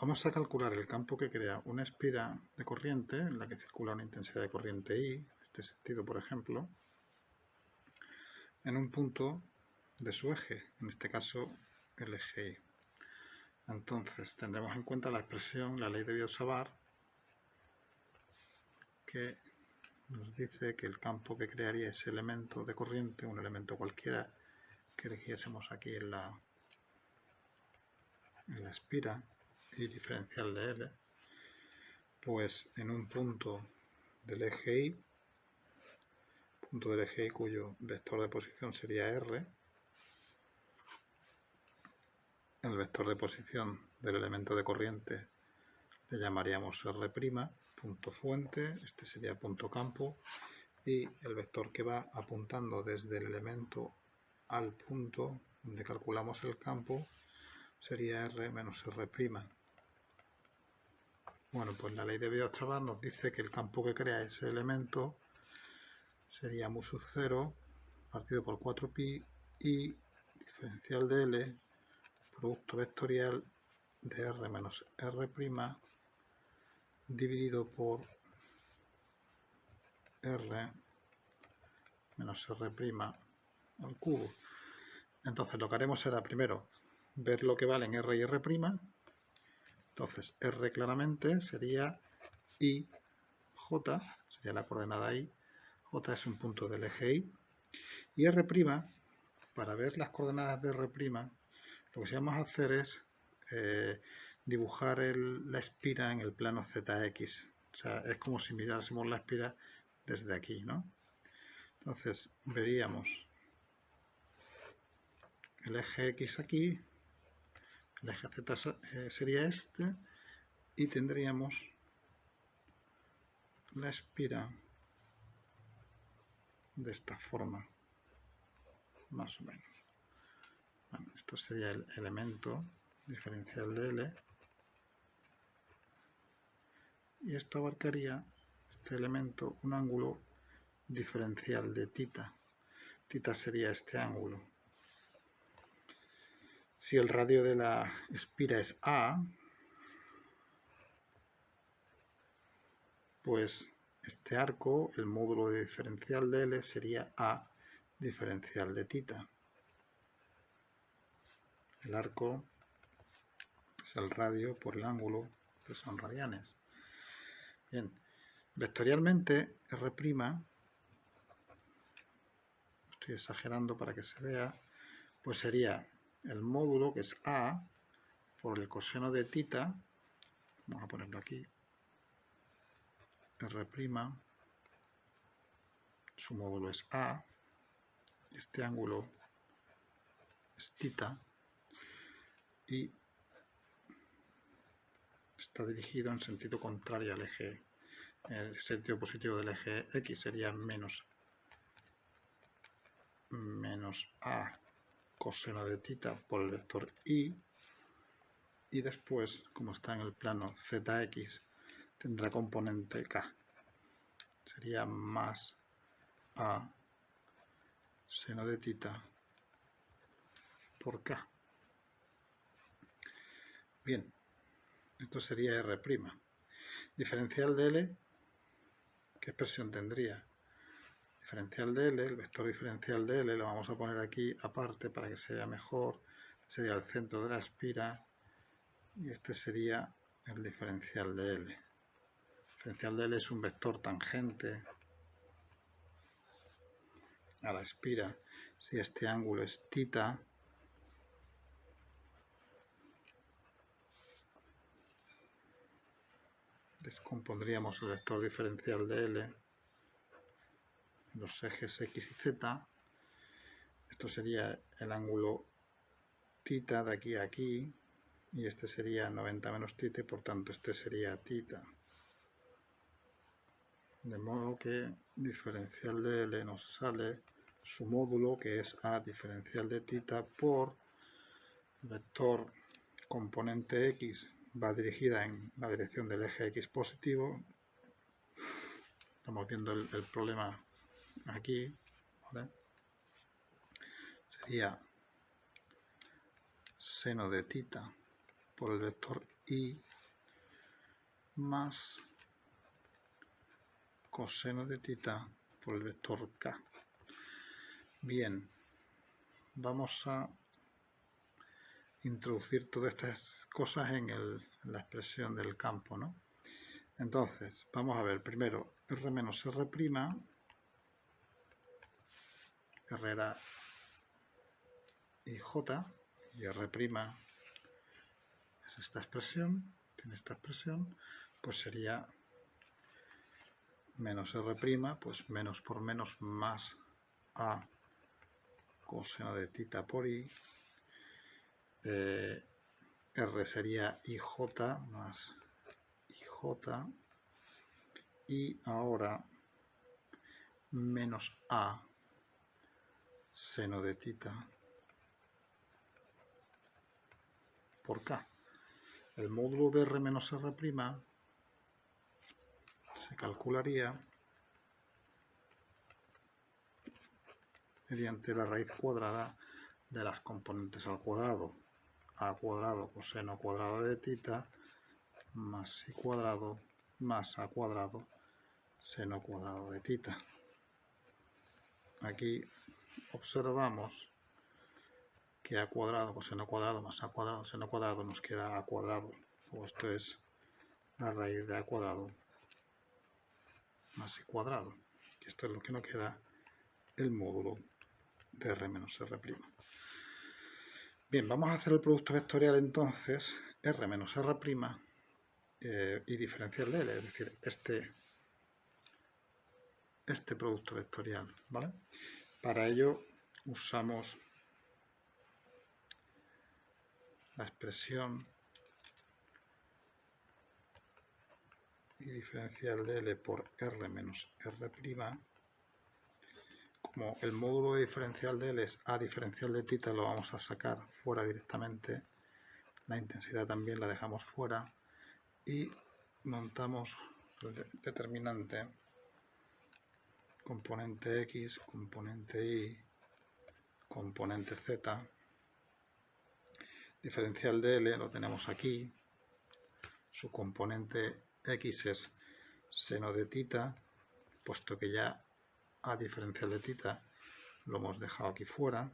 Vamos a calcular el campo que crea una espira de corriente en la que circula una intensidad de corriente I, en este sentido por ejemplo, en un punto de su eje, en este caso el eje Y. Entonces tendremos en cuenta la expresión, la ley de Biot-Savart, que nos dice que el campo que crearía ese elemento de corriente, un elemento cualquiera que eligiésemos aquí en la espira y diferencial de L, pues en un punto del eje Y, cuyo vector de posición sería R, el vector de posición del elemento de corriente le llamaríamos R', punto fuente, este sería punto campo, y el vector que va apuntando desde el elemento al punto donde calculamos el campo sería R menos R'. Bueno, pues la ley de Biot-Savart nos dice que el campo que crea ese elemento sería mu sub 0 partido por 4pi y diferencial de L, producto vectorial de R menos R' dividido por R menos R' al cubo. Entonces lo que haremos será primero ver lo que valen R y R'. Entonces R claramente sería I, J, sería la coordenada I. J es un punto del eje Y. Y R', para ver las coordenadas de R', lo que vamos a hacer es dibujar la espira en el plano ZX. O sea, es como si mirásemos la espira desde aquí, ¿no? Entonces veríamos el eje X aquí, el eje Z sería este, y tendríamos la espira de esta forma, más o menos. Bueno, esto sería el elemento diferencial de L, y esto abarcaría, este elemento, un ángulo diferencial de θ. Θ sería este ángulo. Si el radio de la espira es A, pues este arco, el módulo de diferencial de L sería A diferencial de θ. El arco es el radio por el ángulo, que son radianes. Bien, vectorialmente R', estoy exagerando para que se vea, pues sería el módulo, que es A, por el coseno de θ, vamos a ponerlo aquí, R', su módulo es A, este ángulo es θ, y está dirigido en sentido contrario al eje, en el sentido positivo del eje X sería menos A coseno de θ por el vector I, y después, como está en el plano ZX, tendrá componente K. Sería más A seno de θ por K. Bien, esto sería R'. Diferencial de L, ¿qué expresión tendría? Diferencial de L, el vector diferencial de L lo vamos a poner aquí aparte para que se vea mejor. Sería el centro de la espira y este sería el diferencial de L. El diferencial de L es un vector tangente a la espira. Si este ángulo es θ, descompondríamos el vector diferencial de L en los ejes X y Z. Esto sería el ángulo θ de aquí a aquí, y este sería 90 menos θ, y por tanto este sería θ. De modo que diferencial de L nos sale su módulo, que es A diferencial de θ por vector componente X, va dirigida en la dirección del eje X positivo. Estamos viendo el problema aquí, ¿vale? Sería seno de θ por el vector i más coseno de tita por el vector k. Bien, vamos a introducir todas estas cosas en la expresión del campo, ¿no? Entonces, vamos a ver primero R menos R', R era y J, y R' es esta expresión, tiene esta expresión, pues sería menos R', pues menos por menos más A coseno de tita por I, R sería IJ más IJ, y ahora menos A seno de tita por K. El módulo de R menos R' se calcularía mediante la raíz cuadrada de las componentes al cuadrado. A cuadrado coseno cuadrado de tita más I cuadrado más A cuadrado seno cuadrado de tita. Aquí observamos que A cuadrado coseno cuadrado más A cuadrado seno cuadrado nos queda A cuadrado, o esto es la raíz de A cuadrado más I cuadrado. Y esto es lo que nos queda el módulo de R menos R'. Bien, vamos a hacer el producto vectorial entonces, R menos R' y diferencial de L, es decir, este producto vectorial, ¿vale? Para ello usamos la expresión y diferencial de L por R menos R'. Como el módulo de diferencial de L es A diferencial de tita, lo vamos a sacar fuera directamente. La intensidad también la dejamos fuera y montamos el determinante componente X, componente Y, componente Z. Diferencial de L lo tenemos aquí. Su componente X es seno de tita, puesto que ya A diferencial de tita lo hemos dejado aquí fuera.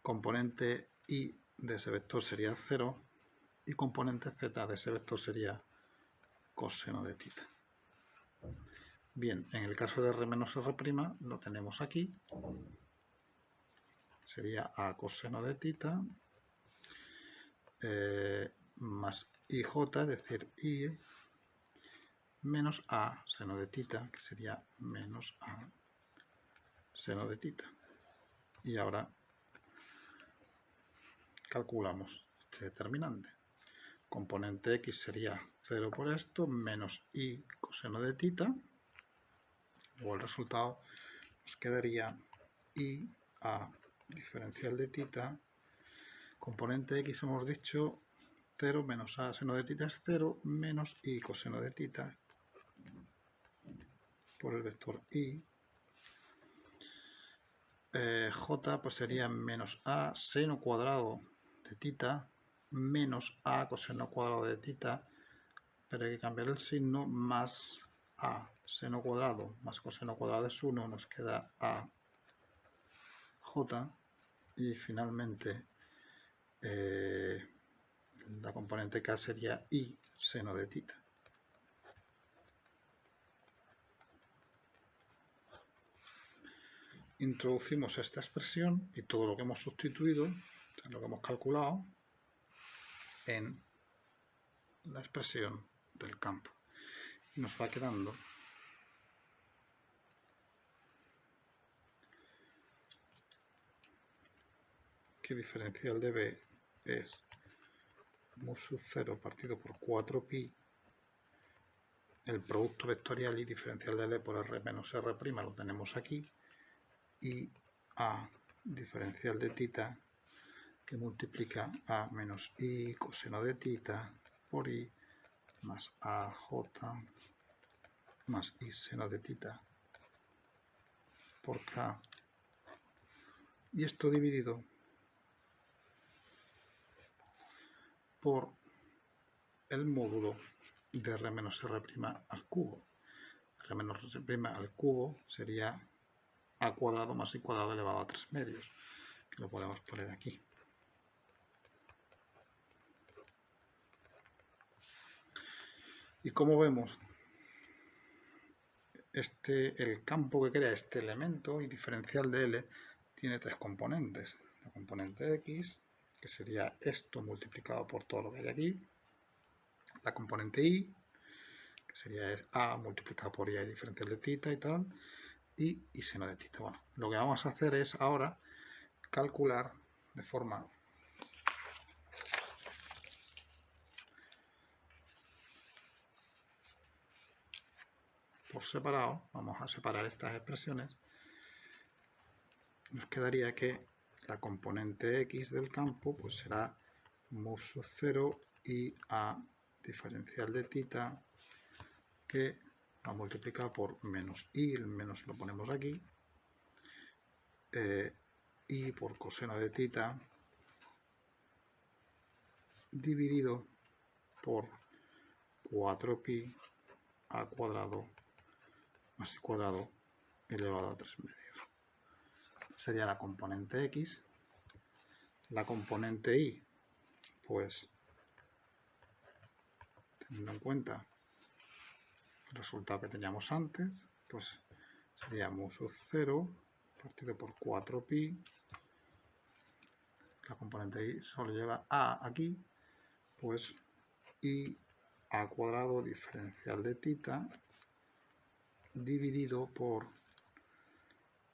Componente Y de ese vector sería 0 y componente Z de ese vector sería coseno de tita. Bien, en el caso de R menos R' lo tenemos aquí. Sería A coseno de tita más IJ, es decir, I, menos A seno de tita, que sería menos A seno de tita. Y ahora calculamos este determinante. Componente X sería 0 por esto, menos I coseno de tita. Luego el resultado nos quedaría I A diferencial de tita. Componente X hemos dicho 0 menos A seno de tita es 0, menos I coseno de tita por el vector I. J pues sería menos A seno cuadrado de tita menos A coseno cuadrado de tita, pero hay que cambiar el signo, más A seno cuadrado más coseno cuadrado es 1, nos queda A J, y finalmente la componente K sería I seno de tita. Introducimos esta expresión y todo lo que hemos sustituido, lo que hemos calculado, en la expresión del campo. Y nos va quedando que diferencial de B es mu sub 0 partido por 4pi. El producto vectorial y diferencial de L por R menos R' lo tenemos aquí. Y A diferencial de tita, que multiplica A menos I coseno de tita por I más AJ más I seno de tita por K, y esto dividido por el módulo de r menos r' al cubo. R menos r' al cubo sería a cuadrado más i cuadrado elevado a 3 medios, que lo podemos poner aquí. Y como vemos, el campo que crea este elemento y diferencial de L tiene tres componentes. La componente X, que sería esto multiplicado por todo lo que hay aquí. La componente Y, que sería A multiplicado por Y diferencial de θ y tal. Y seno de θ. Bueno, lo que vamos a hacer es ahora calcular de forma por separado. Vamos a separar estas expresiones. Nos quedaría que la componente X del campo pues será mu sub 0 y A diferencial de θ, que va multiplicado por menos I, el menos lo ponemos aquí, y por coseno de θ dividido por 4pi a cuadrado más i cuadrado elevado a 3 medios. Sería la componente X. La componente Y, pues teniendo en cuenta el resultado que teníamos antes, pues sería mu sub 0 partido por 4pi. La componente Y solo lleva A aquí, pues I a cuadrado diferencial de θ dividido por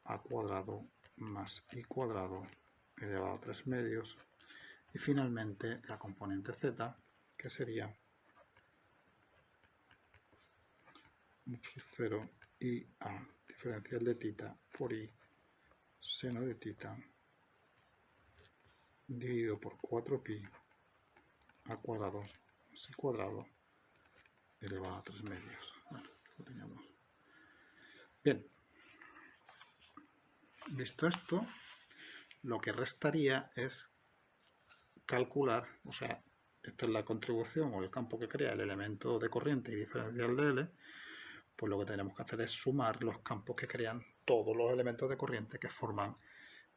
a cuadrado más i cuadrado elevado a 3 medios. Y finalmente la componente Z, que sería mu sub 0 y A diferencial de θ por I seno de θ dividido por 4pi a cuadrado más i cuadrado elevado a 3 medios. Bueno, lo teníamos. Bien, visto esto, lo que restaría es calcular, o sea, esta es la contribución o el campo que crea el elemento de corriente y diferencial de L, pues lo que tenemos que hacer es sumar los campos que crean todos los elementos de corriente que forman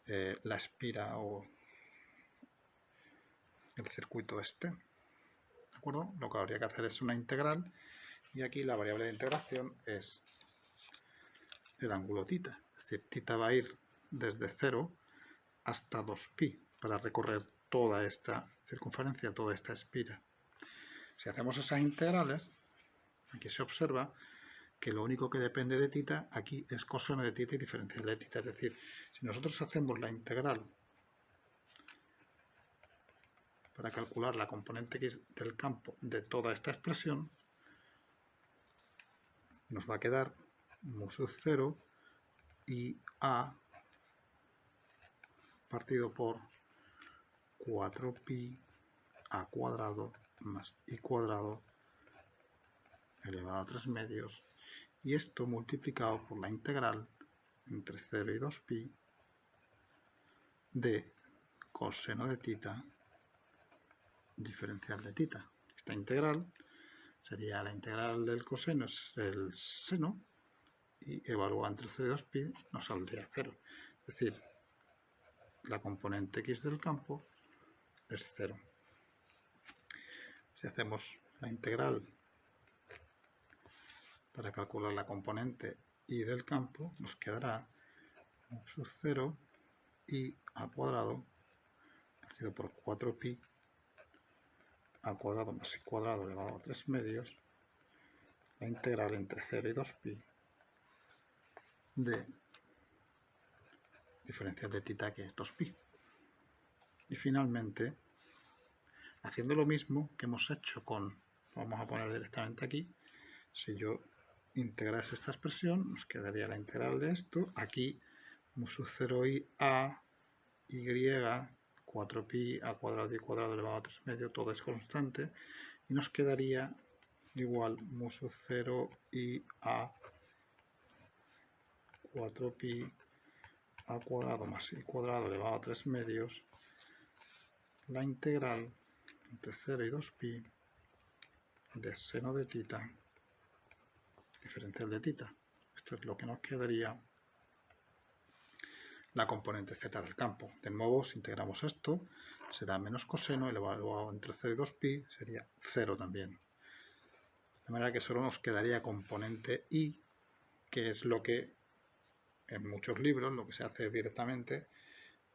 la espira o el circuito este. ¿De acuerdo? Lo que habría que hacer es una integral y aquí la variable de integración es el ángulo θ. Es decir, θ va a ir desde 0 hasta 2pi para recorrer toda esta circunferencia, toda esta espira. Si hacemos esas integrales, aquí se observa que lo único que depende de θ aquí es coseno de θ y diferencial de θ. Es decir, si nosotros hacemos la integral para calcular la componente X del campo de toda esta expresión, nos va a quedar mu sub 0 y A partido por 4pi a cuadrado más i cuadrado elevado a 3 medios, y esto multiplicado por la integral entre 0 y 2pi de coseno de θ diferencial de θ. Esta integral sería la integral del coseno, es el seno, y evaluada entre 0 y 2pi nos saldría 0. Es decir, la componente X del campo es 0. Si hacemos la integral para calcular la componente Y del campo, nos quedará mu sub 0 y a cuadrado partido por 4pi a cuadrado más i cuadrado elevado a 3 medios, la integral entre 0 y 2pi de diferencial de θ, que es 2pi. Y finalmente, haciendo lo mismo que hemos hecho con, vamos a poner directamente aquí, si yo integrase esta expresión, nos quedaría la integral de esto, aquí mu sub 0 y A, Y, 4pi a cuadrado y cuadrado elevado a 3 medios, todo es constante, y nos quedaría igual mu sub 0 y A 4pi a cuadrado más i cuadrado elevado a 3 medios, la integral entre 0 y 2pi de seno de tita diferencial de tita. Esto es lo que nos quedaría la componente z del campo. De nuevo, si integramos esto, será menos coseno elevado entre 0 y 2pi, sería 0 también. De manera que solo nos quedaría componente y, que es lo que en muchos libros, lo que se hace directamente,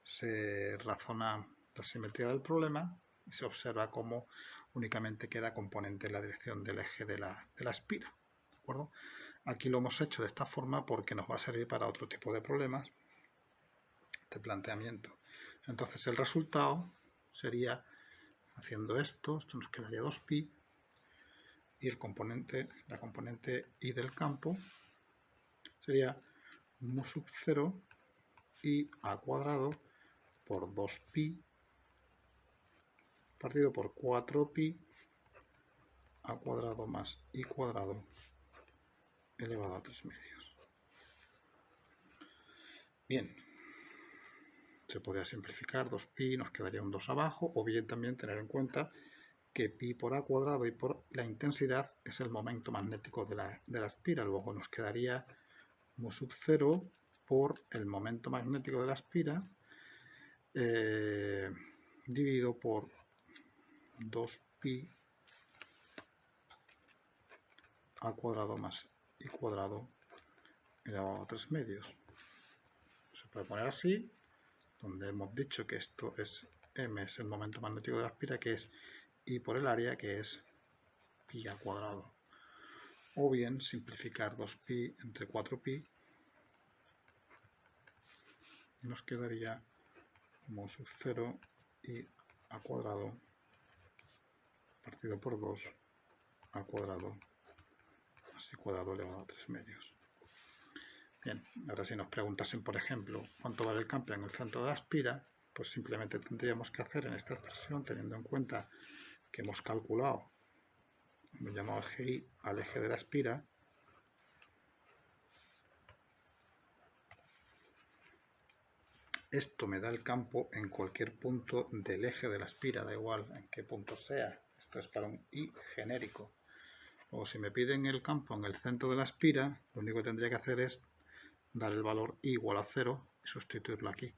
se razona la simetría del problema y se observa cómo únicamente queda componente en la dirección del eje de la espira. ¿De acuerdo? Aquí lo hemos hecho de esta forma porque nos va a servir para otro tipo de problemas de planteamiento. Entonces el resultado sería, haciendo esto nos quedaría 2pi y la componente y del campo sería mu sub 0 y a cuadrado por 2pi partido por 4pi a cuadrado más i cuadrado elevado a 3 medios. Bien, se podría simplificar 2pi, nos quedaría un 2 abajo, o bien también tener en cuenta que pi por a cuadrado y por la intensidad es el momento magnético de la espira. Luego nos quedaría mu sub 0 por el momento magnético de la espira dividido por 2pi a cuadrado más i cuadrado elevado a 3 medios. Se puede poner así, donde hemos dicho que esto es m, es el momento magnético de la espira, que es i por el área, que es pi al cuadrado. O bien simplificar 2pi entre 4pi y nos quedaría mu sub 0 i a cuadrado partido por 2 a cuadrado más i cuadrado elevado a 3 medios. Bien, ahora si nos preguntasen, por ejemplo, cuánto vale el campo en el centro de la espira, pues simplemente tendríamos que hacer en esta expresión, teniendo en cuenta que hemos calculado, hemos llamado GI al eje de la espira, esto me da el campo en cualquier punto del eje de la espira, da igual en qué punto sea. Esto es para un I genérico. O si me piden el campo en el centro de la espira, lo único que tendría que hacer es dar el valor I igual a 0 y sustituirlo aquí.